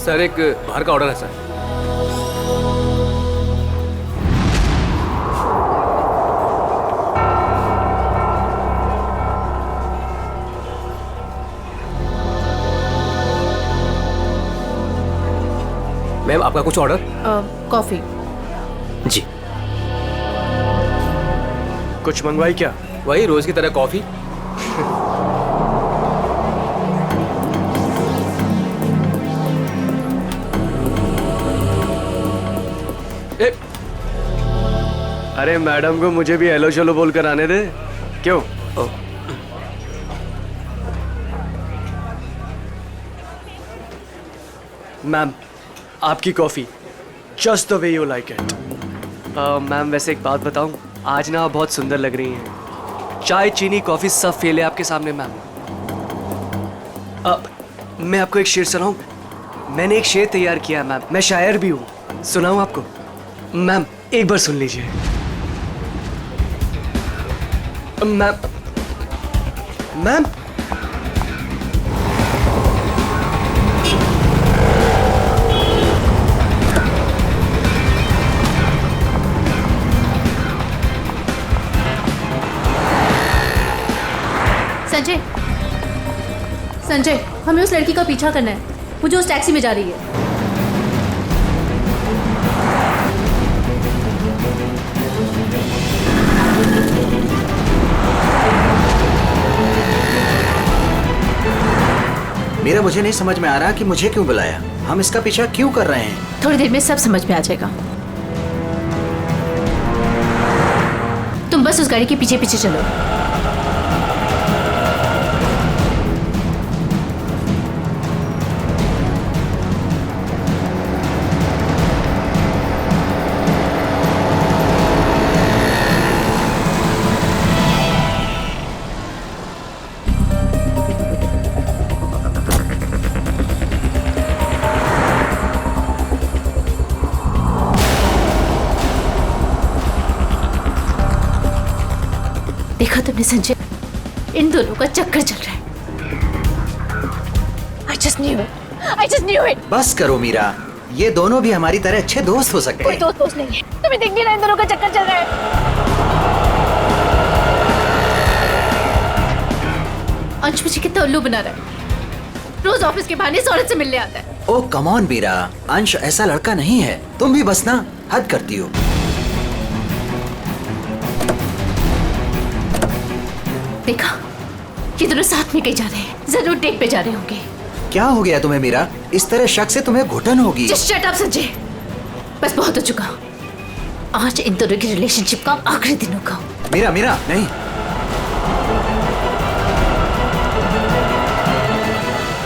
Sir एक बाहर का ऑर्डर है सर। मैम आपका कुछ ऑर्डर? कॉफी। जी। कुछ मंगवाई क्या? वही रोज की तरह कॉफी। अरे मैडम को मुझे भी हेलो चलो बोल कर आने दे। क्यों? मैम आपकी coffee just the way you like it. Ma'am वैसे एक बात बताऊं, आज ना आप बहुत सुंदर लग रही हैं। चाय चीनी कॉफी सब फेल है आपके सामने मैम। अब मैं आपको एक शेर सुनाऊं? मैंने एक शेर तैयार किया है मैम, मैं शायर भी हूं। सुनाऊं आपको? मैम एक बार सुन लीजिए। मैम मैम संजय, संजय, हमें उस लड़की का पीछा करना है। वो जो उस टैक्सी में जा रही है। मेरा मुझे नहीं समझ में आ रहा कि मुझे क्यों बुलाया, हम इसका पीछा क्यों कर रहे हैं। थोड़ी देर में सब समझ में आ जाएगा। तुम बस उस गाड़ी के पीछे पीछे चलो। देखा तुमने संजय, इन दोनों का चक्कर चल रहा है। I just knew it. I just knew it. बस करो मीरा, ये दोनों भी हमारी तरह अच्छे दोस्त हो सकते कोई हैं। दोस्त नहीं है, तुम्हें दिख नहीं रहा इन दोनों का चक्कर चल रहा है। अंश मुझे कितना उल्लू बना रहा है। रोज ऑफिस के बहाने इस औरत से मिलने आता है। ओ कम ऑन मीरा, अंश ऐसा लड़का नहीं है, तुम भी बस ना हद करती हो। देखा, ये दोनों साथ में कहीं जा रहे हैं, जरूर डेट पे जा रहे होंगे। क्या हो गया तुम्हें मीरा? इस तरह शक से तुम्हें घुटन होगी। Just shut up संजय, बस बहुत हो चुका। आज इन दोनों की रिलेशनशिप का आखिरी दिन होगा। मीरा मीरा नहीं,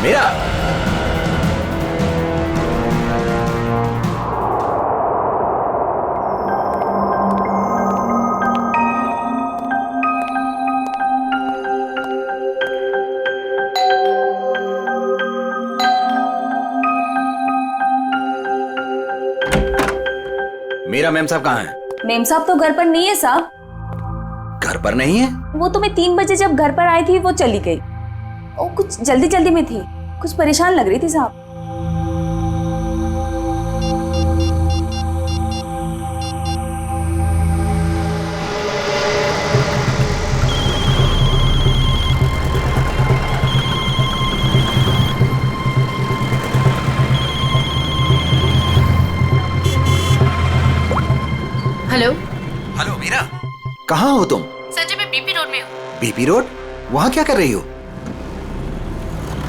मीरा मीरा मैम साहब कहाँ हैं? मेम साहब तो घर पर नहीं है साहब। घर पर नहीं है? वो तो मैं 3 बजे जब घर पर आई थी वो चली गई। वो कुछ जल्दी जल्दी में थी, कुछ परेशान लग रही थी साहब। हेलो। हेलो मीरा, कहाँ हो तुम? संजय मैं बीपी रोड में हूँ। BP road? वहाँ क्या कर रही हो?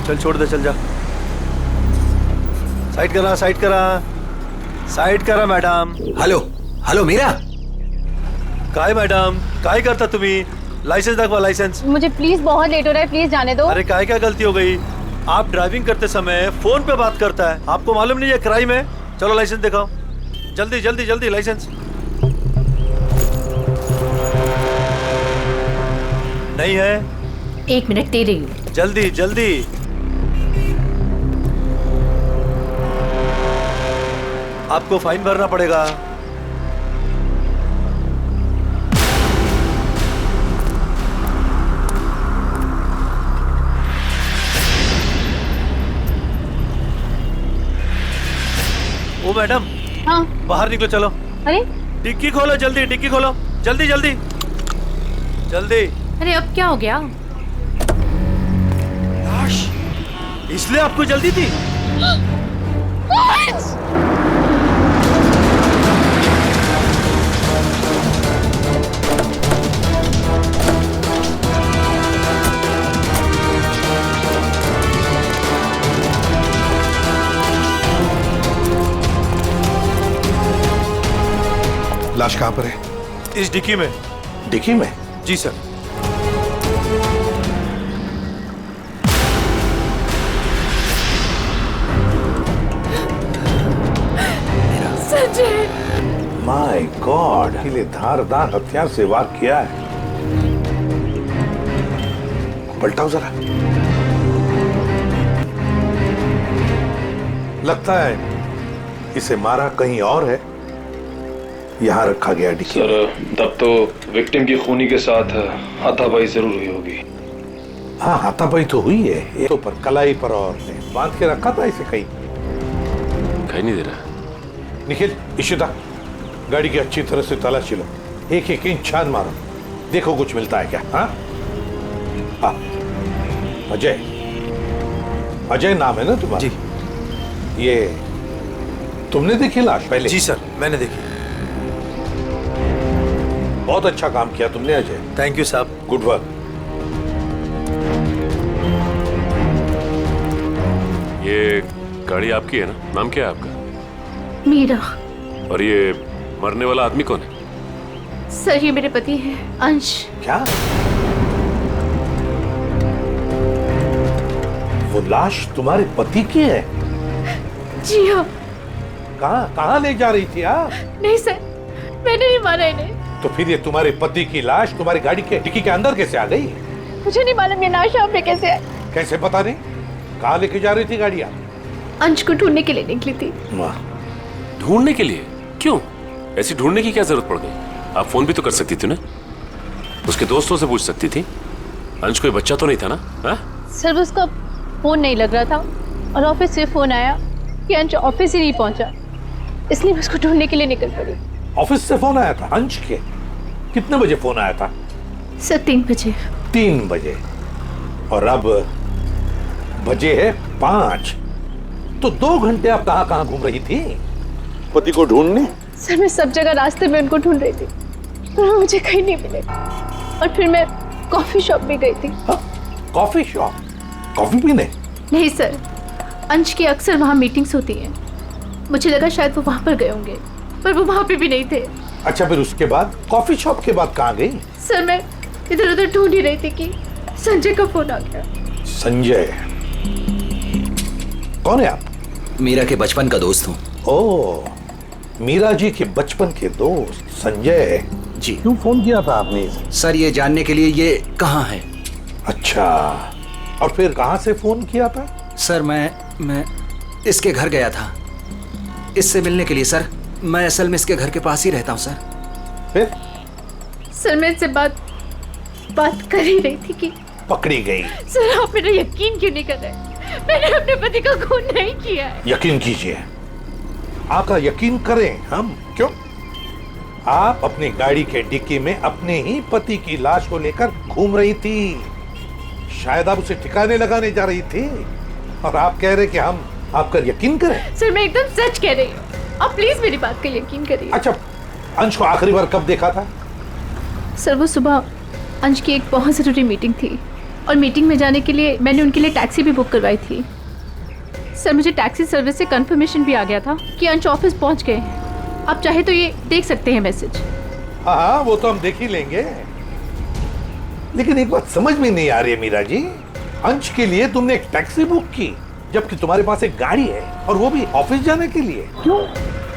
चल छोड़ दे, चल जा। साइड करा, साइड करा, साइड करा मैडम। हेलो हेलो मीरा, काय मैडम, काय करता तुम्ही? लाइसेंस दाखवा, लाइसेंस। मुझे प्लीज बहुत लेट हो रहा है, प्लीज जाने दो। अरे काय क्या गलती हो गई? आप ड्राइविंग करते समय फोन पे बात करता है, आपको मालूम नहीं है क्राइम है? चलो लाइसेंस दिखाओ, जल्दी जल्दी जल्दी लाइसेंस। नहीं है? 1 मिनट दे रही हूँ। जल्दी जल्दी। आपको फाइन भरना पड़ेगा। ओ मैडम, हाँ। बाहर निकलो, चलो। अरे डिक्की खोलो जल्दी, डिक्की खोलो जल्दी जल्दी जल्दी। अरे अब क्या हो गया? लाश, इसलिए आपको जल्दी थी? लाश कहाँ पर है? इस डिक्की में। डिक्की में? जी सर। माय गॉड, लिए धारदार हथियार से वार किया है। पलटाओ जरा। लगता है इसे मारा कहीं और है, यहाँ रखा गया डिक्की। सर तब तो विक्टिम की खूनी के साथ हाथापाई जरूर हुई होगी। हाँ, हाथापाई तो हुई है, ये तो पर कलाई पर और बांध के रखा था इसे कहीं। दिखाई नहीं दे रहा। निखिल, इशिता, गाड़ी की अच्छी तरह से तलाशी लो, एक एक इंच छान मारो, देखो कुछ मिलता है क्या। हाँ हाँ, अजय, अजय नाम है ना तुम्हारा? जी। ये तुमने देखी लाश पहले? जी सर, मैंने देखी। बहुत अच्छा काम किया तुमने अजय। थैंक यू साहब। Good work. ये गाड़ी आपकी है ना? नाम क्या है आपका? मीरा। और ये मरने वाला आदमी कौन है? सर ये मेरे पति हैं, अंश। क्या? वो लाश तुम्हारे पति की है? जी हाँ। कहाँ कहाँ ले जा रही थी आप? नहीं सर, मैंने नहीं मारा इन्हें। तो फिर ये तुम्हारे पति की लाश तुम्हारी गाड़ी के डिक्की के अंदर कैसे आ गई? मुझे नहीं मालूम ये लाश यहाँ पे कैसे है। कैसे पता नहीं? कहाँ लेके जा रही थी गाड़ी आप? अंश को ढूंढने के लिए निकली थी। ढूंढने के लिए? क्यों? ऐसी ढूंढने की क्या जरूरत पड़ गई? आप फोन भी तो कर सकती थी ना, उसके दोस्तों से पूछ सकती थी। अंश कोई बच्चा तो नहीं था ना? हा? सर उसका फोन नहीं लग रहा था और ऑफिस से फोन आया कि अंश ऑफिस ही नहीं पहुंचा, इसलिए मैं उसको ढूंढने के लिए निकल पड़ी। ऑफिस से फोन आया था अंश के? कितने बजे फोन आया था? सर 3 बजे। 3 बजे, और अब बजे है 5, तो 2 घंटे आप कहाँ कहाँ घूम रही थी पति को ढूंढने? सर मैं सब जगह रास्ते में उनको ढूंढ रही थी, पर वो मुझे कहीं नहीं मिले। और फिर मैं कॉफी शॉप भी गई थी। Coffee shop? कॉफी पीने? नहीं सर, अंश की अक्सर वहाँ मीटिंग्स होती हैं, मुझे लगा शायद वो वहाँ पर गए होंगे, पर वो वहाँ पे भी नहीं थे। अच्छा, फिर उसके बाद कॉफी शॉप के बाद कहाँ गई? सर मैं इधर उधर ढूंढ ही रही थी कि संजय का फोन आ गया। संजय? कौन है आप? मीरा के बचपन का दोस्त हूँ। ओह, मीरा जी के बचपन के दोस्त संजय जी। क्यों फोन किया था आपने? सर ये जानने के लिए ये कहाँ है। अच्छा, और फिर कहाँ से फोन किया था? सर मैं इसके घर गया था इससे मिलने के लिए। सर मैं असल में इसके घर के पास ही रहता हूँ सर। फिर? सर मैं इनसे बात कर ही रही थी कि पकड़ी गई। सर आप मेरा यकीन क्यों नहीं कर रहे? मैंने अपने पति का खून नहीं किया है। यकीन कीजिए, आपका यकीन करें हम? क्यों? आप अपनी गाड़ी के डिक्की में अपने ही पति की लाश को लेकर घूम रही थी, शायद आप उसे ठिकाने लगाने जा रही थी, और आप कह रहे कि हम आपका यकीन करें? सर मैं एकदम सच कह रही हूँ, आप प्लीज मेरी बात का यकीन करिए। अच्छा, अंश को आखिरी बार कब देखा था? सर वो सुबह अंश की एक बहुत ज़रूरी मीटिंग थी, और मीटिंग में जाने के लिए मैंने उनके लिए टैक्सी भी बुक करवाई थी। सर मुझे टैक्सी सर्विस से कंफर्मेशन भी आ गया था कि अंश ऑफिस पहुंच गए हैं। आप चाहे तो ये देख सकते हैं मैसेज। हाँ, वो तो हम देख ही लेंगे, लेकिन एक बात समझ में नहीं आ रही है मीरा जी, अंश के लिए तुमने एक टैक्सी बुक की जबकि तुम्हारे पास एक गाड़ी है, और वो भी ऑफिस जाने के लिए। क्यों?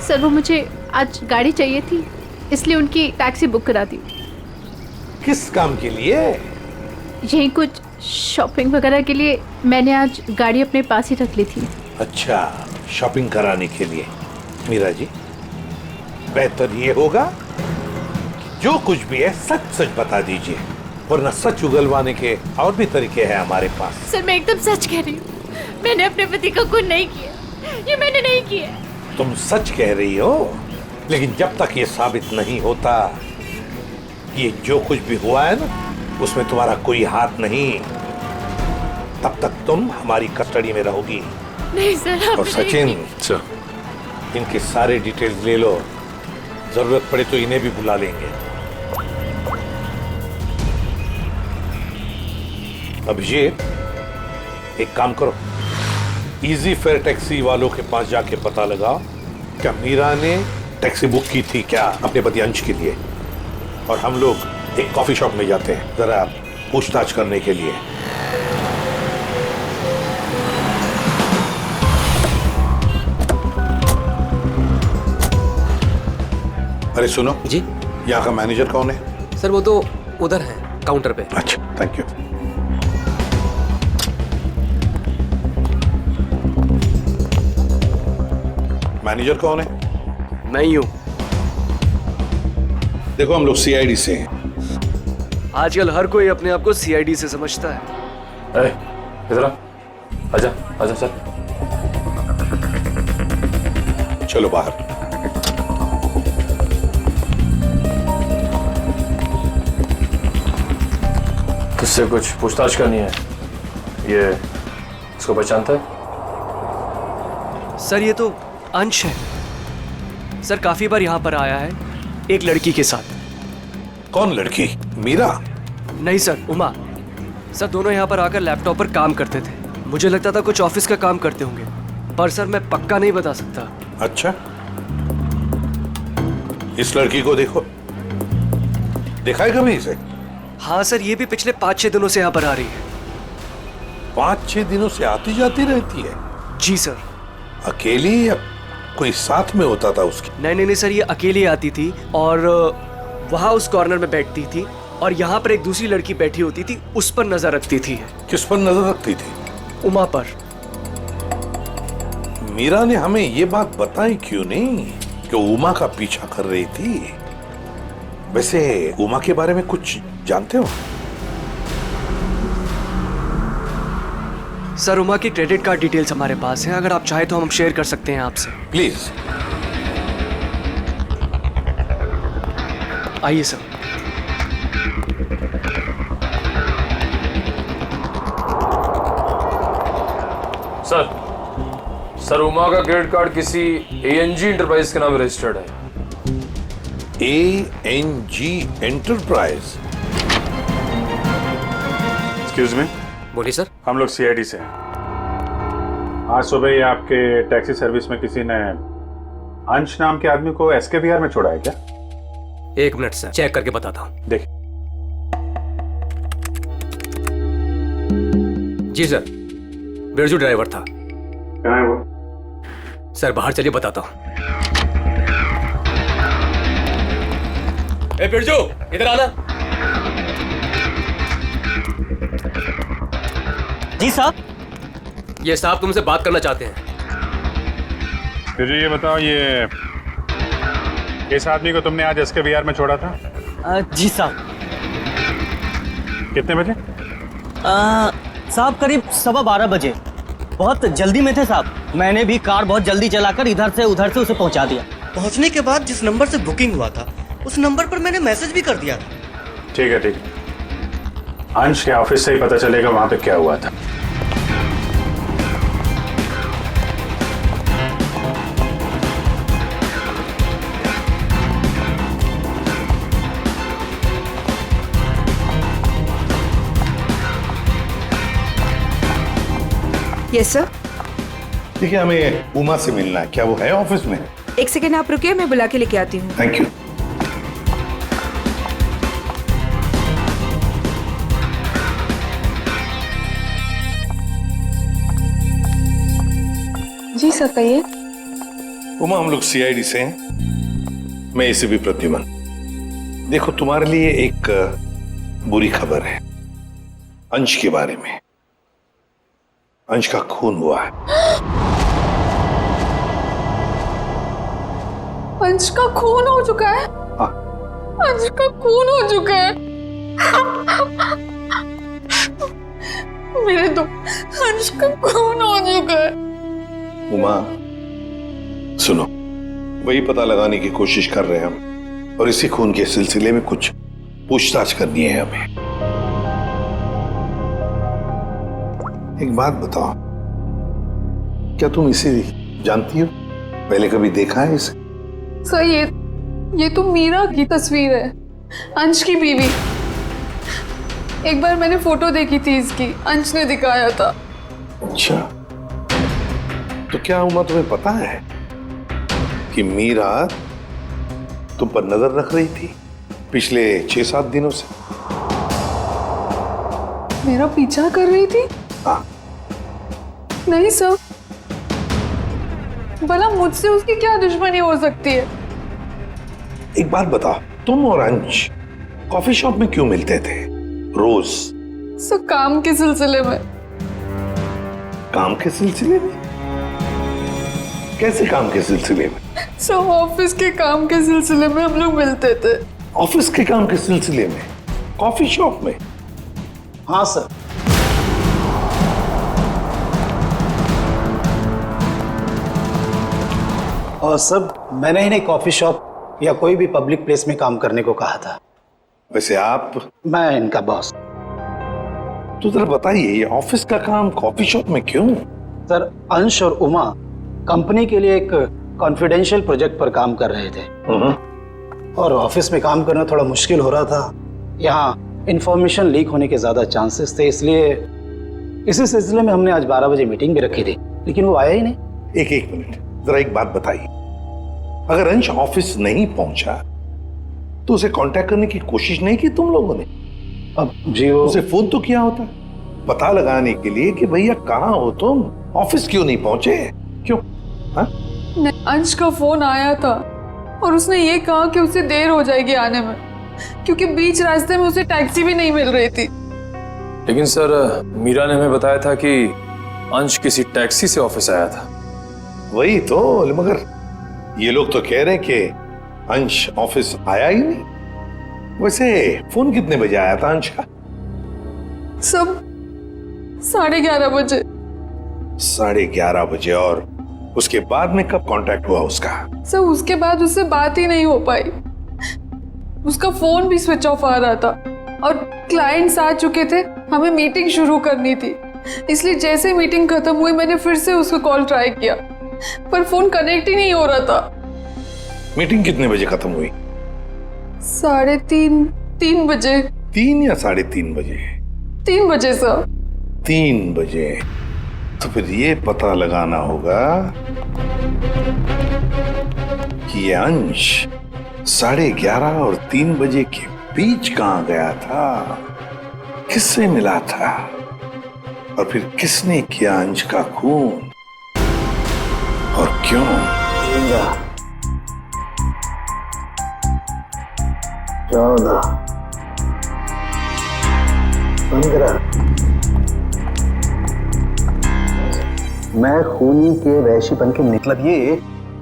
सर वो मुझे आज गाड़ी चाहिए थी, इसलिए उनकी टैक्सी बुक करा दी। किस काम के लिए? यही कुछ शॉपिंग वगैरह के लिए मैंने आज गाड़ी अपने पास ही रख ली थी। अच्छा, शॉपिंग कराने के लिए। मीरा जी, बेहतर ये होगा कि जो कुछ भी है सच सच बता दीजिए, वरना सच उगलवाने के और भी तरीके हैं हमारे पास। सर मैं एकदम सच कह रही हूँ, मैंने अपने पति का खून नहीं किया, ये मैंने नहीं किया। तुम सच कह रही हो, लेकिन जब तक ये साबित नहीं होता ये जो कुछ भी हुआ है ना, उसमें तुम्हारा कोई हाथ नहीं, तब तक तुम हमारी कस्टडी में रहोगी। नहीं सर, आप और सचिन, सर, इनके सारे डिटेल्स ले लो, जरूरत पड़े तो इन्हें भी बुला लेंगे। अभिषेक, एक काम करो, इजी फेयर टैक्सी वालों के पास जाके पता लगाओ क्या मीरा ने टैक्सी बुक की थी क्या अपने पति अंश के लिए, और हम लोग एक कॉफी शॉप में जाते हैं जरा पूछताछ करने के लिए। अरे सुनो जी यहाँ का मैनेजर कौन है? सर, वो तो उधर है काउंटर पे। अच्छा, थैंक यू। मैनेजर कौन है? मैं ही हूँ। देखो, हम लोग सीआईडी से हैं। आजकल हर कोई अपने आप को सीआईडी से समझता है। इधर आ, आजा आजा सर। चलो बाहर। किससे कुछ पूछताछ करनी है? ये इसको पहचानता है? सर, ये तो अंश है। सर, काफी बार यहाँ पर आया है एक लड़की के साथ। कौन लड़की? मीरा? नहीं सर, उमा। सर, दोनों यहाँ पर आकर लैपटॉप पर काम करते थे। मुझे लगता था कुछ ऑफिस का काम करते होंगे, पर सर मैं पक्का नहीं बता सकता। अच्छा, इस लड़की को देखो, देखा है कभी इसे? हाँ सर, ये भी पिछले 5-6 दिनों से यहाँ पर आ रही है। 5-6 दिनों से आती जाती रहती है? जी सर। अकेली या कोई साथ में होता था उसके? नहीं सर, ये अकेली आती थी और वहाँ उस कॉर्नर में बैठती थी, और यहाँ पर एक दूसरी लड़की बैठी होती थी, उस पर नजर रखती थी। किस पर नजर रखती थी? उमा पर। मीरा ने हमें ये बात बताई क्यों नहीं कि उमा का पीछा कर रही थी? वैसे उमा के बारे में कुछ जानते हो? सर, उमा की क्रेडिट कार्ड डिटेल्स हमारे पास हैं, अगर आप चाहे तो हम शेयर कर सकते हैं आपसे। प्लीज। आइए सर। सर, उमा का क्रेडिट कार्ड किसी एएनजी एंटरप्राइज के नाम रजिस्टर्ड है। एएनजी एंटरप्राइज? Excuse me. बोलिए सर। हम लोग सीआईडी से हैं। आज सुबह ही आपके टैक्सी सर्विस में किसी ने अंश नाम के आदमी को एसके बिहार में छोड़ा है क्या? 1 मिनट सर, चेक करके बताता हूँ। देखिए। जी सर, बिरजू ड्राइवर था। कहाँ है वो? सर, बाहर चलिए, बताता हूँ। ए बिरजू, इधर आना। जी साहब। ये साहब तुमसे बात करना चाहते हैं। फिर ये बताओ, ये किस आदमी को तुमने आज एसके बिहार में छोड़ा था? जी साहब। कितने बजे? साहब करीब 12:15 बजे। बहुत जल्दी में थे साहब, मैंने भी कार बहुत जल्दी चलाकर इधर से उधर से उसे पहुंचा दिया। पहुंचने के बाद जिस नंबर से बुकिंग हुआ था उस नंबर पर मैंने मैसेज भी कर दिया था। ठीक है, ठीक है। अंश के ऑफिस से ही पता चलेगा वहां पे क्या हुआ था। Yes sir. देखिए, हमें उमा से मिलना है। क्या वो है ऑफिस में? 1 सेकेंड आप रुकिए, मैं बुला के लेके आती हूँ। Thank you. जी सर, कहिए। उमा, हम लोग सीआईडी से हैं। मैं एसीपी प्रद्युमन। देखो, तुम्हारे लिए एक बुरी खबर है अंश के बारे में। अंश का खून हुआ है। अंश का खून हो चुका है? हाँ। अंश का खून हो चुका है। मेरे तो अंश का खून हो चुका है। उमा, सुनो, वही पता लगाने की कोशिश कर रहे हैं हम, और इसी खून के सिलसिले में कुछ पूछताछ करनी है हमें। एक बात बताओ, क्या तुम इसे जानती हो? पहले कभी देखा है इसे? सर ये तो मीरा की तस्वीर है, अंश की बीवी। एक बार मैंने फोटो देखी थी इसकी, अंश ने दिखाया था। अच्छा, तो क्या उमा तुम्हें पता है कि मीरा तुम पर नजर रख रही थी पिछले 6-7 दिनों से? मेरा पीछा कर रही थी? हाँ। नहीं सर, भला मुझसे उसकी क्या दुश्मनी हो सकती है? एक बात बताओ, तुम और अंश कॉफी शॉप में क्यों मिलते थे रोज? सर काम के सिलसिले में। काम के सिलसिले में? कैसे काम के सिलसिले में? सर ऑफिस के काम के सिलसिले में हम लोग मिलते थे। ऑफिस के काम के सिलसिले में कॉफी शॉप में? हाँ सर। और सर, मैंने इन्हें कॉफी शॉप या कोई भी पब्लिक प्लेस में काम करने को कहा था। वैसे आप? मैं इनका बॉस। तो जरा बताइए, ये ऑफिस का काम कॉफी शॉप में क्यों? सर, अंश और उमा कंपनी के लिए एक कॉन्फिडेंशियल प्रोजेक्ट पर काम कर रहे थे, और ऑफिस में काम करना थोड़ा मुश्किल हो रहा था। यहाँ इंफॉर्मेशन लीक होने के ज्यादा चांसेस थे, इसलिए इसी सिलसिले में हमने आज 12 बजे मीटिंग भी रखी थी, लेकिन वो आया ही नहीं। एक मिनट, जरा एक बात बताइए, अगर अंश ऑफिस नहीं पहुंचा तो उसे कांटेक्ट करने की कोशिश नहीं की तुम लोगों ने? अब जी वो उसे फोन तो किया होता पता लगाने के लिए कि भैया कहाँ हो तुम, ऑफिस क्यों नहीं पहुंचे? क्यों? हाँ? अंश का फोन आया था और उसने ये कहा कि उसे देर हो जाएगी आने में, क्योंकि बीच रास्ते में उसे टैक्सी भी नहीं मिल रही थी। लेकिन सर, मीरा ने हमें बताया था कि अंश किसी टैक्सी से ऑफिस आया था। वही तो, मगर ये लोग तो कह रहे हैं कि अंश ऑफिस आया ही नहीं। वैसे फोन कितने बजे आया था अंश का? सब 11:30 बजे। 11:30 बजे, और उसके बाद में कब कांटेक्ट हुआ उसका? सर उसके बाद उससे बात ही नहीं हो पाई, उसका फोन भी स्विच ऑफ आ रहा था, और क्लाइंट्स आ चुके थे, हमें मीटिंग शुरू करनी थी, इसलिए जैसे मीटिंग खत्म हुई मैंने फिर से उसको कॉल ट्राई किया, पर फोन कनेक्ट ही नहीं हो रहा था। मीटिंग कितने बजे खत्म हुई? 3:30 बजे। 3 या 3:30 बजे? 3 बजे सर। 3 बजे? तो फिर ये पता लगाना होगा कि ये अंश 11:30 और 3 बजे के बीच कहां गया था, किससे मिला था, और फिर किसने किया अंश का खून, और क्यों? 14, 15। मैं खूनी के वैश्यपन के मतलब ये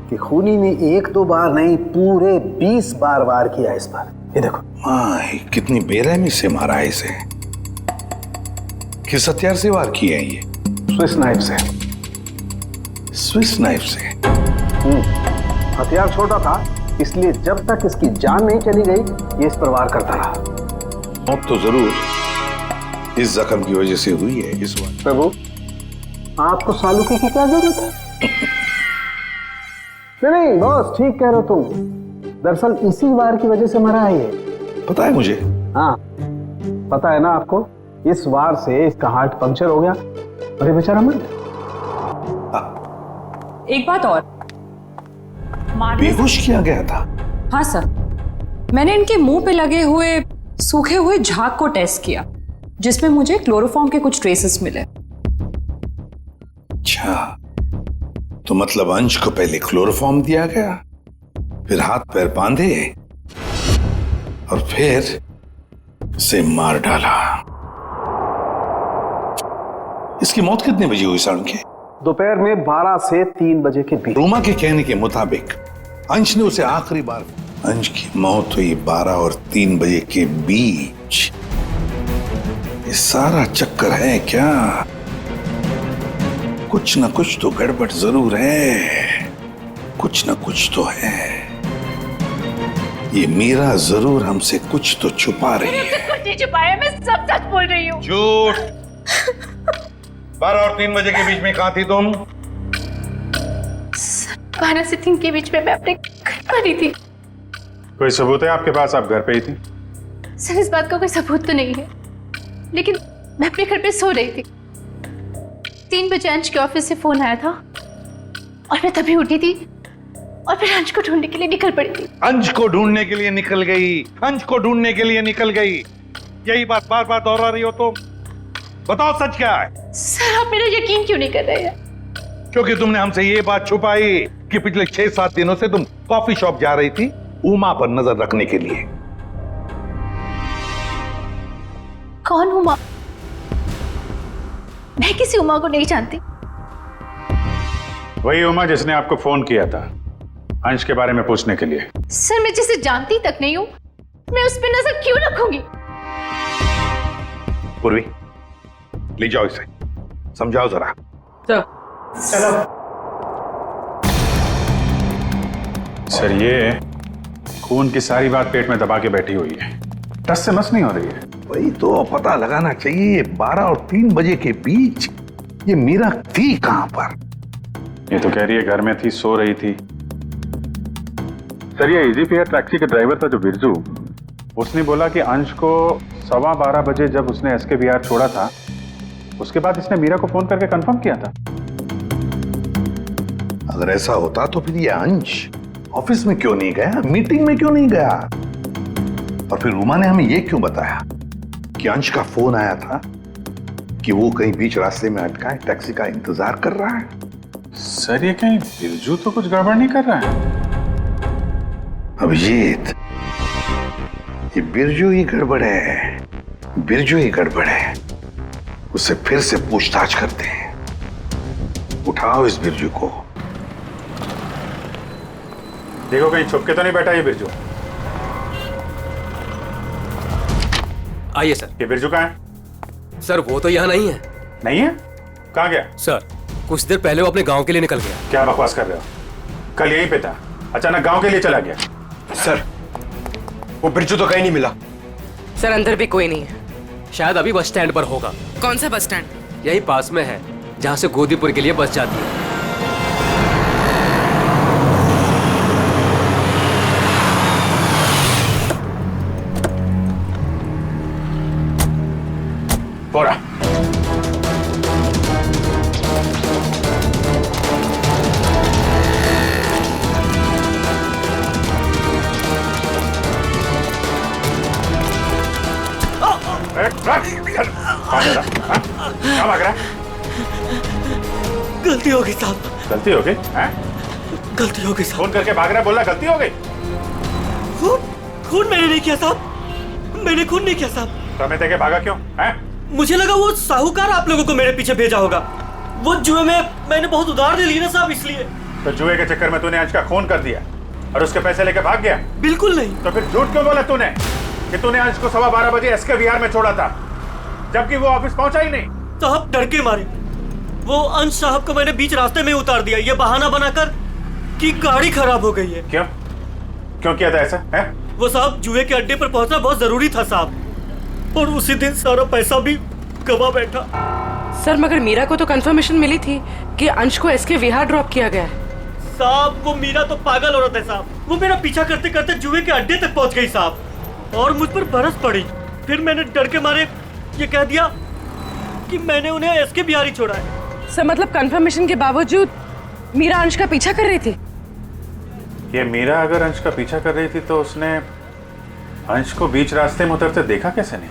कि खूनी ने 1-2 बार नहीं, पूरे 20 बार वार किया इस पर। ये देखो। माँ, कितनी बेरहमी से मारा है इसे। किस हथियार से वार किए हैं ये? स्विस नाइफ से। स्विस नाइफ से? हथियार छोटा था, इसलिए जब तक इसकी जान नहीं चली गई ये इस पर वार करता रहा। मौत तो जरूर इस जख्म की वजह से हुई है इस बार। प्रभु, आपको सालूकी की क्या जरूरत है? नहीं बॉस, ठीक कह रहे हो तुम। दरअसल इसी वार की वजह से मरा है ये। पता है मुझे। हाँ पता है ना आपको, इस वार से इसका हार्ट पंक्चर हो गया और ये बेचारा मर गया। एक बात और, बेहोश किया गया था? हाँ सर, मैंने इनके मुंह पे लगे हुए सूखे हुए झाग को टेस्ट किया, जिसमें मुझे क्लोरोफॉर्म के कुछ ट्रेसेस मिले। अच्छा, तो मतलब अंश को पहले क्लोरोफॉर्म दिया गया, फिर हाथ पैर बांधे और फिर उसे मार डाला। इसकी मौत कितने बजे हुई साढ़े के? दोपहर में 12 से 3 बजे के बीच। रूमा के कहने के मुताबिक अंश ने उसे आखिरी बार, अंश की मौत हुई 12 और 3 बजे के बीच। ये सारा चक्कर है क्या? कुछ ना कुछ तो गड़बड़ जरूर है, कुछ न कुछ तो है। ये मीरा जरूर हमसे कुछ तो छुपा रही है। कुछ नहीं छुपाया, मैं सब सच बोल रही हूँ। झूठ। 12 और 3 बजे के बीच में कहाँ थी तुम? 12 से 3 के बीच में मैं अपने घर पर ही थी। कोई सबूत है आपके पास, आप घर पे ही थी? सर इस बात का कोई सबूत तो नहीं है, लेकिन मैं अपने घर पे सो रही थी। 3 बजे अंश के ऑफिस से फोन आया था और मैं तभी उठी थी और फिर अंश को ढूंढने के लिए निकल पड़ी थी। अंश को ढूंढने के लिए निकल गई, अंश को ढूंढने के लिए निकल गई, यही बात बार बार दोहरा रही हो तुम। बताओ सच क्या है? सर आप मेरा यकीन क्यों नहीं कर रहे हैं? क्योंकि तुमने हमसे ये बात छुपाई कि पिछले 6-7 दिनों से तुम कॉफी शॉप जा रही थी उमा पर नजर रखने के लिए। कौन उमा? मैं किसी उमा को नहीं जानती। वही उमा जिसने आपको फोन किया था अंश के बारे में पूछने के लिए। सर मैं जिसे जानती तक नहीं हूँ, मैं उस पर नजर क्यों रखूंगी? पूर्वी, ले जाओ इसे, समझाओ जरा। चलो। सर ये खून की सारी बात पेट में दबा के बैठी हुई है, टस से मस नहीं हो रही है। वही तो पता लगाना चाहिए, 12 और 3 बजे के बीच ये मीरा थी कहां पर? ये तो कह रही है घर में थी, सो रही थी। सर ये इजी फेयर टैक्सी के ड्राइवर था जो बिरजू, उसने बोला कि अंश को 12:15 बजे जब उसने एसके बिहार छोड़ा था, उसके बाद इसने मीरा को फोन करके कंफर्म किया था। अगर ऐसा होता तो फिर ये अंश ऑफिस में क्यों नहीं गया, मीटिंग में क्यों नहीं गया? और फिर उमा ने हमें ये क्यों बताया कि अंश का फोन आया था कि वो कहीं बीच रास्ते में अटका है, टैक्सी का इंतजार कर रहा है? सर ये कहीं बिरजू तो कुछ गड़बड़ नहीं कर रहा है? अभिजीत, ये बिरजू ही गड़बड़ है, बिरजू ही गड़बड़ है। उससे फिर से पूछताछ करते हैं। उठाओ इस बिरजू को। देखो कहीं छुप के तो नहीं बैठा ये बिरजू। आइए सर। ये बिरजू कहाँ है? सर वो तो यहाँ नहीं है। नहीं है? कहाँ गया? सर कुछ देर पहले वो अपने गांव के लिए निकल गया। क्या बकवास कर रहे हो? कल यहीं पे था, अचानक गांव के लिए चला गया। सर वो बिरजू तो कहीं नहीं मिला। सर अंदर भी कोई नहीं है। शायद अभी बस स्टैंड पर होगा। कौन सा बस स्टैंड? यही पास में है जहाँ से गोदीपुर के लिए बस जाती है। बोरा क्या भाग रहा है? गलती हो गई साहब। गलती हो गई? गलती हो गई साहब। फोन करके भाग रहा है, बोला गलती हो गई। खून मैंने नहीं किया साहब, मैंने खून नहीं किया साहब। तो हमें देखे भागा क्यों? मुझे लगा वो साहूकार आप लोगों को मेरे पीछे भेजा होगा। वो जुए में मैंने बहुत उधार ले ली ना साहब, इसलिए। तो जुए के चक्कर में तूने अंश का खून कर दिया और उसके पैसे लेके भाग गया? बिल्कुल नहीं। तो फिर झूठ क्यों बोला तूने कि तूने अंश को 12:15 बजे एसके बिहार में छोड़ा था, जबकि वो ऑफिस पहुंचा ही नहीं? साहब डर के मारे वो अंश साहब को मैंने बीच रास्ते में उतार दिया, ये बहाना बनाकर कि गाड़ी खराब हो गई है। क्यों क्यों किया था ऐसा है? वो साहब जुए के अड्डे पर पहुंचना बहुत जरूरी था साहब, और उसी दिन सारा पैसा भी गवा बैठा। सर मगर मीरा को तो कंफर्मेशन मिली थी कि अंश को एसके विहार ड्रॉप किया गया है। साहब वो मीरा तो पागल औरत है साहब, वो मेरा पीछा करते करते जुए के अड्डे तक पहुंच गई साहब और मुझ पर बरस पड़ी। फिर मैंने डर के मारे ये कह दिया कि मैंने उन्हें एसके बिहार ही छोड़ा है। सर मतलब कंफर्मेशन के बावजूद मीरा अंश का पीछा कर रही थी? ये मीरा अगर अंश का पीछा कर रही थी तो उसने अंश को बीच रास्ते में उतरते देखा कैसे नहीं?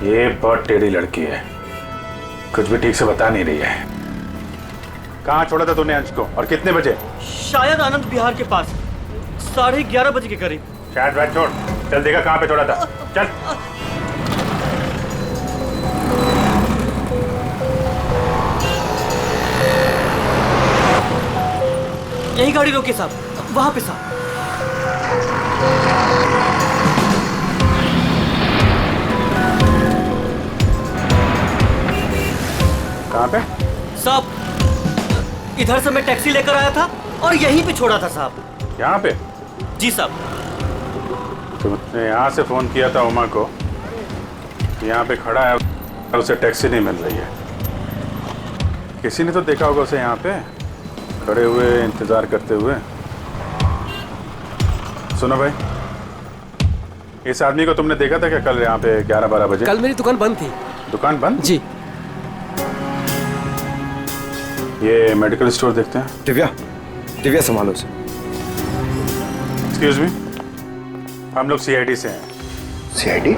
ये बहुत टेढ़ी लड़की है, कुछ भी ठीक से बता नहीं रही है। कहाँ छोड़ा था तूने अंश को और कितने बजे? शायद आनंद बिहार के पास 11:30 बजे के करीब। शायद बात छोड़, चल देखा कहाँ पे छोड़ा था, चल। यही गाड़ी रोके साहब, वहां पे साहब। कहाँ पे? साहब इधर से मैं टैक्सी लेकर आया था और यहीं पे छोड़ा था साहब। यहाँ पे? जी साहब। तुमने यहाँ से फोन किया था उमा को कि यहाँ पे खड़ा है और उसे टैक्सी नहीं मिल रही है। किसी ने तो देखा होगा उसे यहाँ पे खड़े हुए इंतजार करते हुए। सुनो भाई, इस आदमी को तुमने देखा था क्या कल यहाँ पे 11-12 बजे? कल मेरी दुकान बंद थी। दुकान बंद? जी। ये मेडिकल स्टोर देखते हैं। दिव्या संभालो उसे। एक्सक्यूज मी, हम लोग सीआईडी से हैं। सीआईडी?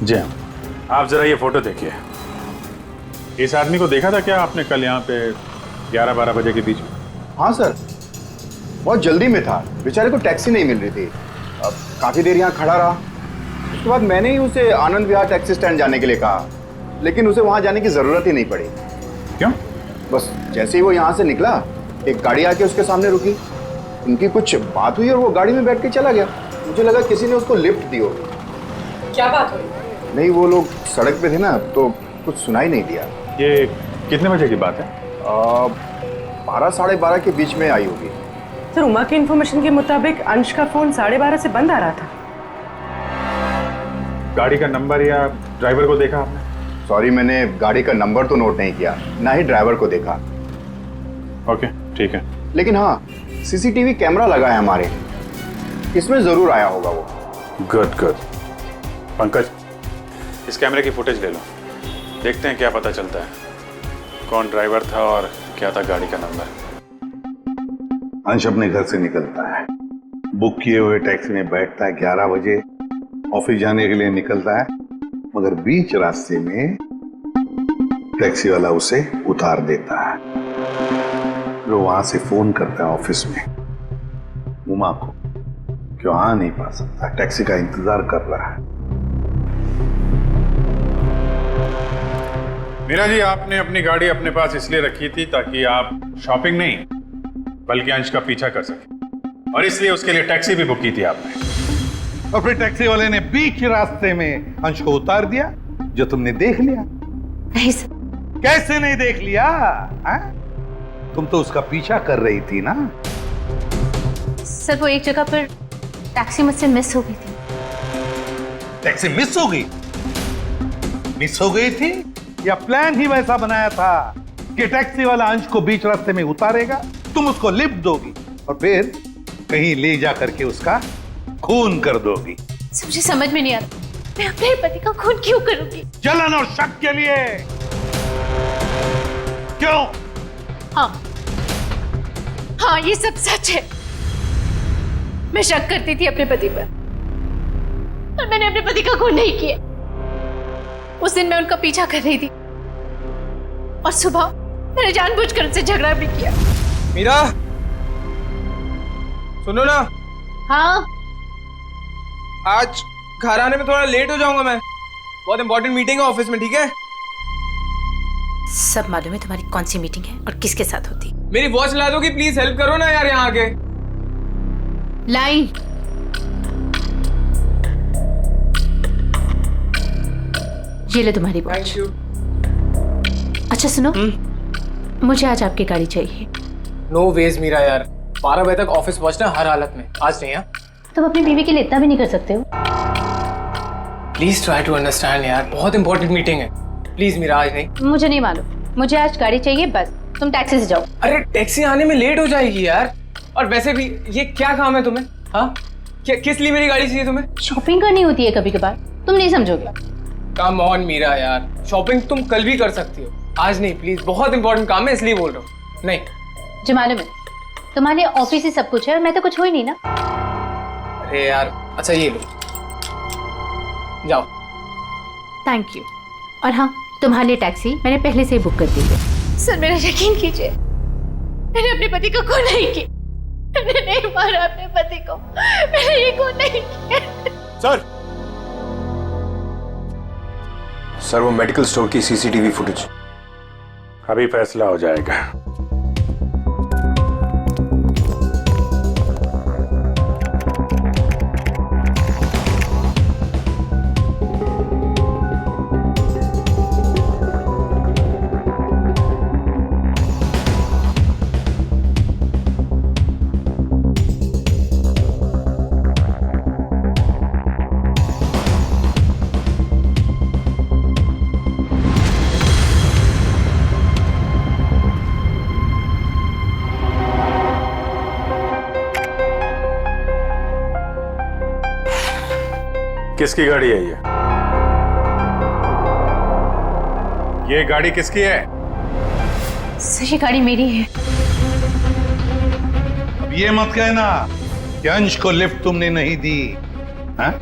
जी हाँ। आप जरा ये फोटो देखिए। इस आदमी को देखा था क्या आपने कल यहाँ पे 11-12 बजे के बीच में? हाँ सर, बहुत जल्दी में था, बेचारे को टैक्सी नहीं मिल रही थी। अब काफी देर यहाँ खड़ा रहा। उसके बाद मैंने ही उसे आनंद विहार टैक्सी स्टैंड जाने के लिए कहा, लेकिन उसे वहाँ जाने की जरूरत ही नहीं पड़ी। क्यों? बस जैसे ही वो यहाँ से निकला, एक गाड़ी आके उसके सामने रुकी। उनकी कुछ बात हुई और वो गाड़ी में बैठ के चला गया। मुझे लगा किसी ने उसको लिफ्ट दी होगी। क्या बात हुई? नहीं, वो लोग सड़क पे थे ना, तो कुछ सुनाई नहीं दिया। ये कितने बजे की बात है? 12-12:30 के बीच में आई होगी। सर, उमा की इन्फॉर्मेशन के मुताबिक अंश का फोन 12:30 से बंद आ रहा था। गाड़ी का नंबर या ड्राइवर को देखा आपने? सॉरी, मैंने गाड़ी का नंबर तो नोट नहीं किया, ना ही ड्राइवर को देखा। ओके, ठीक है। लेकिन हाँ, सीसीटीवी कैमरा लगा है हमारे, इसमें जरूर आया होगा वो। Good good. पंकज, इस कैमरे की फुटेज ले लो, देखते हैं क्या पता चलता है, कौन ड्राइवर था और क्या था गाड़ी का नंबर। अंश अपने घर से निकलता है, बुक किए हुए टैक्सी में बैठता है, 11 बजे ऑफिस जाने के लिए निकलता है, मगर बीच रास्ते में टैक्सी वाला उसे उतार देता है। फिर वहां से फोन करता है ऑफिस में उमा को, क्यों आ नहीं पा सकता, टैक्सी का इंतजार कर रहा है। मीरा जी, आपने अपनी गाड़ी अपने पास इसलिए रखी थी ताकि आप शॉपिंग नहीं बल्कि अंश का पीछा कर सके, और इसलिए उसके लिए टैक्सी भी बुक की थी आपने। और फिर टैक्सी वाले ने बीच रास्ते में अंश को उतार दिया, जो तुमने देख लिया। नहीं सर। कैसे नहीं देख लिया? तुम तो उसका पीछा कर रही थी ना। सर, वो एक जगह पर टैक्सी मुझसे मिस हो गई थी। टैक्सी मिस हो गई? मिस हो गई थी या प्लान ही वैसा बनाया था कि टैक्सी वाला अंश को बीच रास्ते में उतारेगा, तुम उसको लिफ्ट दोगी और फिर कहीं ले जा करके उसका खून कर दोगी? मुझे समझ में नहीं आ रहा, मैं अपने पति का खून क्यों करूंगी? जलन और शक के लिए। क्यों? हाँ, ये सब सच है। मैं शक करती थी अपने पति पर, और मैंने अपने पति का खून नहीं किया। उस दिन मैं उनका पीछा कर रही थी और सुबह मैंने जानबूझकर उनसे झगड़ा भी किया। मीरा, सुनो ना। हाँ? आज घर आने में थोड़ा लेट हो जाऊंगा मैं, बहुत इंपॉर्टेंट मीटिंग है ऑफिस में, ठीक है? सब मालूम है तुम्हारी कौन सी मीटिंग है और किसके साथ होती। मेरी वॉच ला दोगी प्लीज? हेल्प करो ना यार यहाँ आके। लाइन। ये ले तुम्हारी वॉच। अच्छा सुनो, मुझे आज आपकी गाड़ी चाहिए। नो वेज मीरा यार, 12 बजे तक ऑफिस पहुंचना हर हालत में, आज नहीं। तुम अपनी बीवी के लिए इतना भी नहीं कर सकते हो? प्लीज ट्राई टू अंडरस्टैंड यार, बहुत इंपॉर्टेंट मीटिंग है। प्लीज मीरा, आज नहीं। मुझे नहीं मालूम, मुझे आज गाड़ी चाहिए बस। तुम टैक्सी से जाओ। अरे टैक्सी आने में लेट हो जाएगी यार, और वैसे भी ये क्या काम है तुम्हें? हाँ, क्या किस लिए मेरी गाड़ी चाहिए तुम्हें? शॉपिंग करनी होती है कभी कभार, तुम नहीं समझोगे। कम ऑन मीरा यार, शॉपिंग तुम कल भी कर सकती हो, आज नहीं प्लीज, बहुत इंपॉर्टेंट काम है इसलिए बोल रहा हूँ। नहीं जो मालूम है तुम्हारे ऑफिस ही सब कुछ है और मैं तो कुछ हो ही नहीं ना। अरे यार, अच्छा ये लो, जाओ। Thank you. और हाँ, तुम्हारे लिए टैक्सी मैंने पहले से ही बुक कर दी है। सर, मेरा यकीन कीजिए, मैंने अपने पति को खून नहीं किया। मैंने नहीं मारा अपने पति को, मैंने ये खून नहीं किया। सर, वो मेडिकल स्टोर की सीसीटीवी फुटेज। अभी फैसला हो जाएगा। किसकी गाड़ी है ये गाड़ी किसकी है? सर ये गाड़ी मेरी है। अब ये मत कहना कि अंश को लिफ्ट तुमने नहीं दी। हाँ?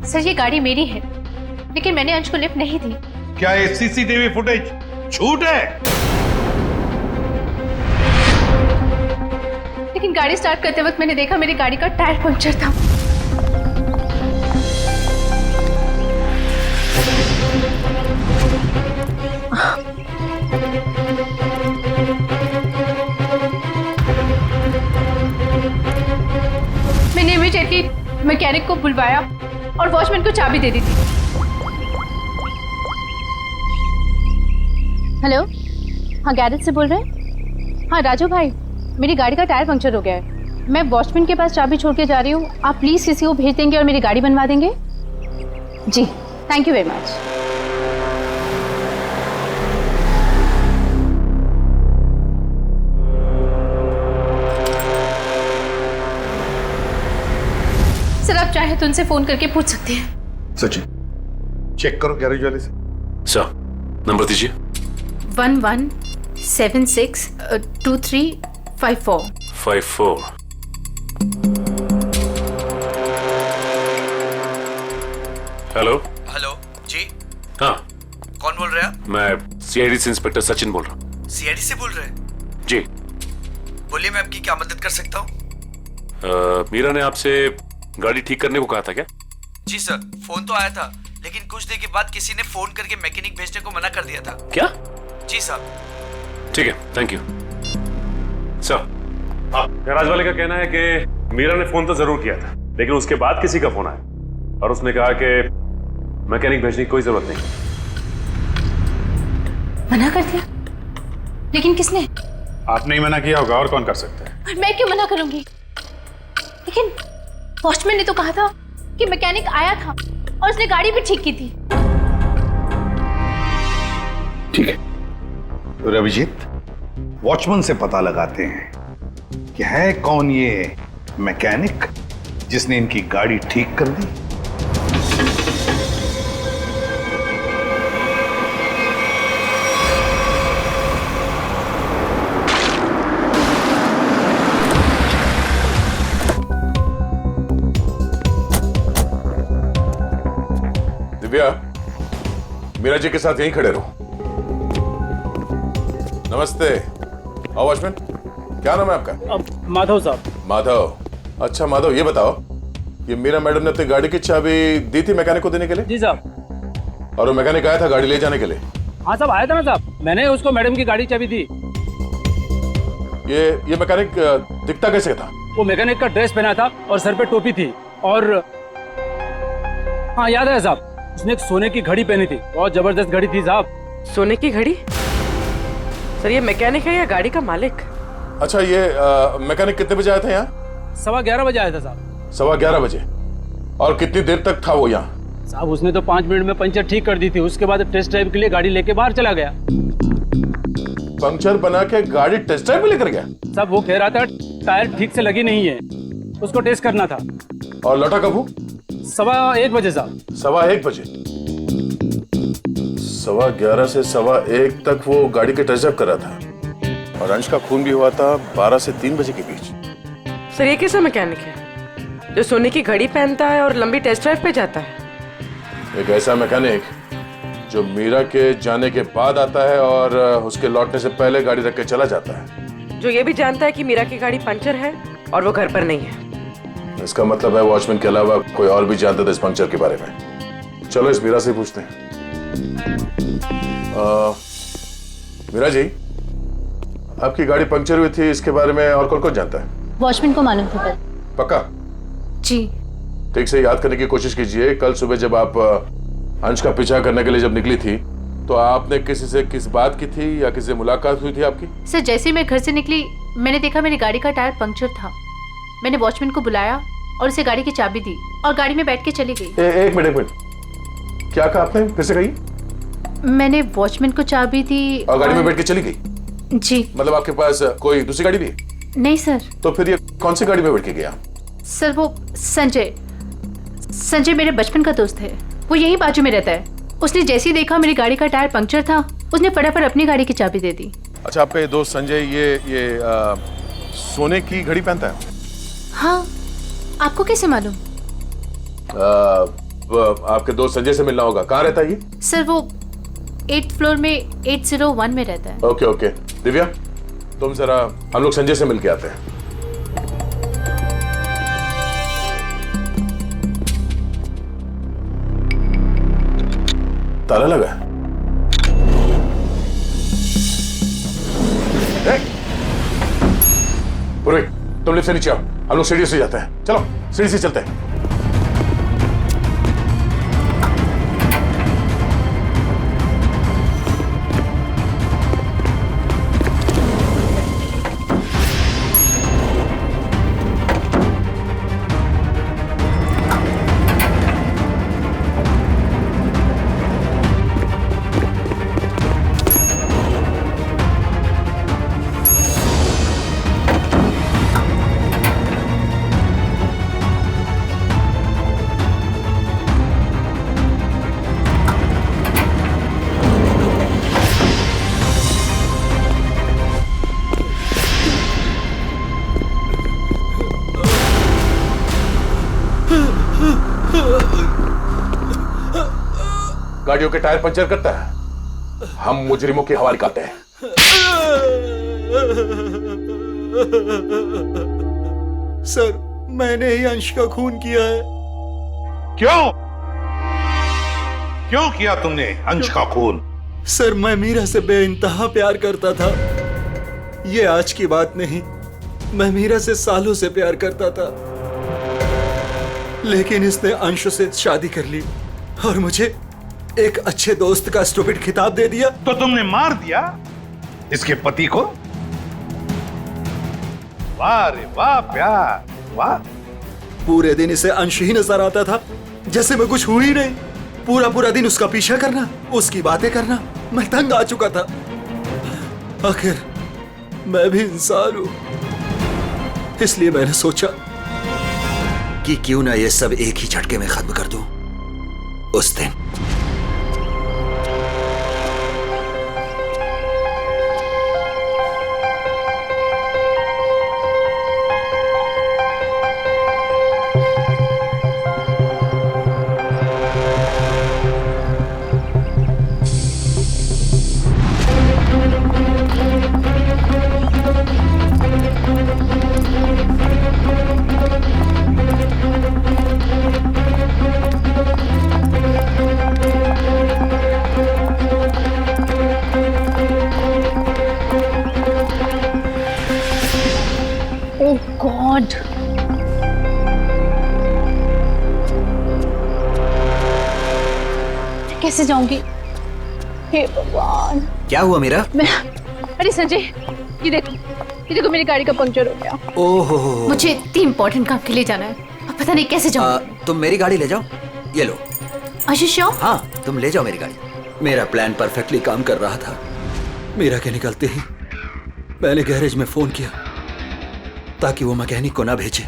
सर ये गाड़ी मेरी है, लेकिन मैंने अंश को लिफ्ट नहीं दी। क्या ये सीसीटीवी फुटेज झूठ है? लेकिन गाड़ी स्टार्ट करते वक्त मैंने देखा मेरी गाड़ी का टायर पंक्चर था। मैंने इमीडिएटली मैकेनिक को बुलवाया और वॉचमैन को चाबी दे दी थी। हेलो, हाँ गैरेज से बोल रहे हैं? हाँ राजू भाई, मेरी गाड़ी का टायर पंक्चर हो गया है। मैं वॉचमैन के पास चाबी छोड़ के जा रही हूँ, आप प्लीज़ किसी को भेज देंगे और मेरी गाड़ी बनवा देंगे? जी, thank you very much. Sir आप चाहे तो उनसे फोन करके पूछ सकते हैं। सचिन चेक करो गैरेज वाले से। सर नंबर दीजिए। 11762354। 54। हेलो हेलो जी, हाँ कौन बोल रहे हैं आप? मैं सीआईडी से इंस्पेक्टर सचिन बोल रहा हूँ। सीआईडी से बोल रहे हैं? जी बोलिए, मैं आपकी क्या मदद कर सकता हूँ? मीरा ने आपसे गाड़ी ठीक करने को कहा था क्या? जी सर, फोन तो आया था, लेकिन कुछ देर के बाद किसी ने फोन करके मैकेनिक भेजने को मना कर दिया था। क्या? जी साहब। ठीक है, थैंक यू सर। गैराज वाले का कहना है कि मीरा ने फोन तो जरूर किया था, लेकिन उसके बाद किसी का फोन आया और उसने कहा कि मैकेनिक भेजने की कोई जरूरत नहीं। मना कर दिया? लेकिन किसने? आपने ही मना किया होगा, और कौन कर सकता है? मैं क्यों मना करूंगी? लेकिन वॉचमैन ने तो कहा था कि मैकेनिक आया था और उसने गाड़ी भी ठीक की थी। ठीक है, तो रविजीत वॉचमैन से पता लगाते हैं कि है कौन ये मैकेनिक जिसने इनकी गाड़ी ठीक कर दी। दिव्या, मीरा जी के साथ यहीं खड़े रहो। नमस्ते। आओ वॉचमैन, क्या नाम है आपका? माधव साहब। माधव, अच्छा माधव, ये बताओ, ये मीरा मैडम ने अपनी गाड़ी की चाबी दी थी मैकेनिक को देने के लिए? जी साहब। और वो मैकेनिक आया था गाड़ी ले जाने के लिए? हाँ साहब, आया था ना साहब, मैंने उसको मैडम की गाड़ी चाबी दी। ये मैकेनिक दिखता कैसे था? वो मैकेनिक का ड्रेस पहना था और सर पे टोपी थी, और हाँ याद है साहब, उसने एक सोने की घड़ी पहनी थी, बहुत जबरदस्त घड़ी थी साहब। सोने की घड़ी? सर ये मैकेनिक है या गाड़ी का मालिक? अच्छा, ये मैकेनिक कितने बजे आया था यहाँ? 11:15 बजे आया था साहब। 11:15 बजे? और कितनी देर तक था वो यहाँ? साहब उसने तो 5 मिनट में पंचर ठीक कर दी थी, उसके बाद टेस्ट ड्राइव के लिए गाड़ी लेके बाहर चला गया। पंक्चर बना के गाड़ी टेस्ट ड्राइव में लेकर गया? साहब वो कह रहा था टायर ठीक से लगी नहीं है, उसको टेस्ट करना था। और लौटा कब वो? 1:15 बजे साहब। 1:15 बजे? 11:15 से 1:15 तक वो गाड़ी के टेस्ट ड्राइव कर रहा था, और अंश का खून भी हुआ था 12 से 3 बजे के बीच। सर ये कैसा मैकेनिक है जो सोने की घड़ी पहनता है और लंबी टेस्ट ड्राइव पे जाता है? एक ऐसा मैकेनिक जो मीरा के जाने के बाद आता है और उसके लौटने से पहले गाड़ी रख के चला जाता है, जो ये भी जानता है कि मीरा की गाड़ी पंचर है और वो घर पर नहीं है। इसका मतलब है वॉचमैन के अलावा कोई और भी जानता था इस पंक्चर के बारे में। चलो इस मीरा से पूछते हैं। मीरा जी, आपकी गाड़ी पंक्चर हुई थी, इसके बारे में और कौन जानता है? वॉचमैन को मालूम था। पक्का? जी। ठीक से याद करने की कोशिश कीजिए, कल सुबह जब आप अंश का पीछा करने के लिए जब निकली थी, तो आपने किसी से किस बात की थी या किसी से मुलाकात हुई थी आपकी? सर जैसे ही मैं घर से निकली, मैंने देखा मेरी गाड़ी का टायर पंक्चर था। मैंने वॉचमैन को बुलाया और उसे गाड़ी की चाबी दी और गाड़ी में बैठ के चली गई। एक मिनट, क्या कहा आपने? फिर से कही। मैंने वॉचमैन को चाबी दी और गाड़ी में बैठ के चली गई? जी। मतलब आपके पास कोई दूसरी गाड़ी भी है? नहीं सर। तो फिर ये कौन सी गाड़ी में बैठ के गया? सर वो संजय मेरे बचपन का दोस्त है, वो यहीं बाजू में रहता है। उसने जैसे ही देखा मेरी गाड़ी का टायर पंक्चर था, उसने फटाफट अपनी गाड़ी की चाबी दे दी। अच्छा, आपका ये दोस्त संजय ये सोने की घड़ी पहनता है? हाँ, आपको कैसे मालूम? आपके दोस्त संजय से मिलना होगा। कहाँ रहता है ये? सर वो 8th फ्लोर में 801 में रहता है। ओके ओके, दिव्या तुम जरा हम लोग संजय से मिल के आते हैं। ताला लगा है। पूर्वी, तुम लिफ्ट से नीचे आओ, हम लोग सीढ़ी से जाते हैं। चलो सीढ़ी से चलते हैं। गाड़ियों के टायर पंचर करता है, हम मुजरिमों के हवाले करते हैं। सर, मैंने ही अंश का खून किया है। क्यों? क्यों किया तुमने अंश का खून? सर, मैं मीरा से बेइंतहा प्यार करता था। ये आज की बात नहीं, मैं मीरा से सालों से प्यार करता था, लेकिन इसने अंश से शादी कर ली और मुझे एक अच्छे दोस्त का स्टूपिड खिताब दे दिया। तो तुमने मार दिया इसके पति को? वाह रे वाह, प्यार, वाह। पूरे दिन इसे अंश ही नजर आता था, जैसे मैं कुछ हुई नहीं। पूरा पूरा दिन उसका पीछा करना, उसकी बातें करना, मैं तंग आ चुका था। आखिर मैं भी इंसान हूं, इसलिए मैंने सोचा कि क्यों ना ये सब एक ही झटके में खत्म कर दूं। उस दिन गॉड, कैसे जाऊंगी? हे भगवान, क्या हुआ मीरा? अरे संजय, ये देखो मेरी गाड़ी का पंक्चर हो गया। ओहो, मुझे इतनी इंपॉर्टेंट काम के लिए जाना है, अब पता नहीं कैसे जाऊँ। तुम मेरी गाड़ी ले जाओ, ये लो। आशीषो? हाँ, तुम ले जाओ मेरी गाड़ी। मेरा प्लान परफेक्टली काम कर रहा था। मीरा के निकलते ही मैंने गैरेज में फोन किया ताकि वो मैकेनिक को ना भेजे।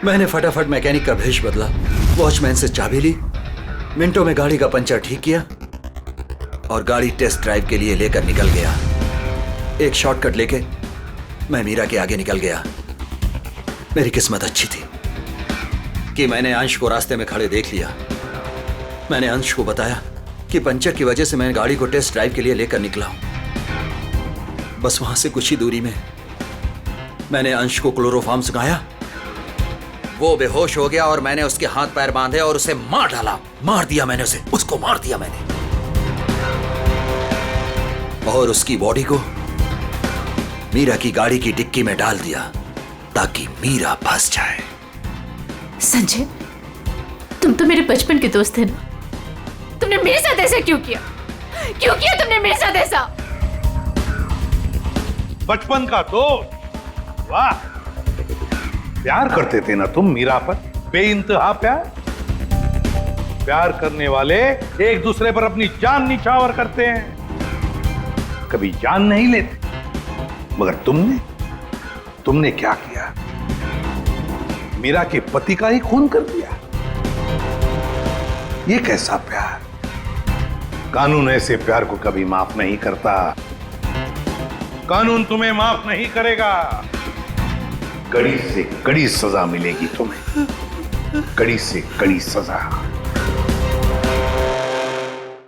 मैंने फटाफट मैकेनिक का भेष बदला, वॉचमैन से चाबी ली, मिनटों में गाड़ी का पंचर ठीक किया और गाड़ी टेस्ट ड्राइव के लिए लेकर निकल गया। एक शॉर्टकट लेके मैं मीरा के आगे निकल गया। मेरी किस्मत अच्छी थी कि मैंने अंश को रास्ते में खड़े देख लिया। मैंने अंश को बताया कि पंचर की वजह से मैं गाड़ी को टेस्ट ड्राइव के लिए लेकर निकला हूं। बस वहां से कुछ ही दूरी में मैंने अंश को क्लोरोफॉर्म सुनाया, वो बेहोश हो गया और मैंने उसके हाथ पैर बांधे और उसे मार डाला। मार दिया मैंने उसे, उसको मार दिया मैंने, और उसकी बॉडी को मीरा की गाड़ी की डिक्की में डाल दिया ताकि मीरा फंस जाए। संजय, तुम तो मेरे बचपन के दोस्त थे ना, तुमने मेरे साथ ऐसा क्यों किया? क्यों किया तुमने मेरे साथ ऐसा? बचपन का दोस्त, वाह। प्यार करते थे ना तुम मीरा पर, बेइंतहा प्यार। प्यार करने वाले एक दूसरे पर अपनी जान निछावर करते हैं, कभी जान नहीं लेते। मगर तुमने क्या किया? मीरा के पति का ही खून कर दिया। ये कैसा प्यार? कानून ऐसे प्यार को कभी माफ नहीं करता। कानून तुम्हें माफ नहीं करेगा। कड़ी से कड़ी सजा मिलेगी तुम्हें, कड़ी से कड़ी सजा।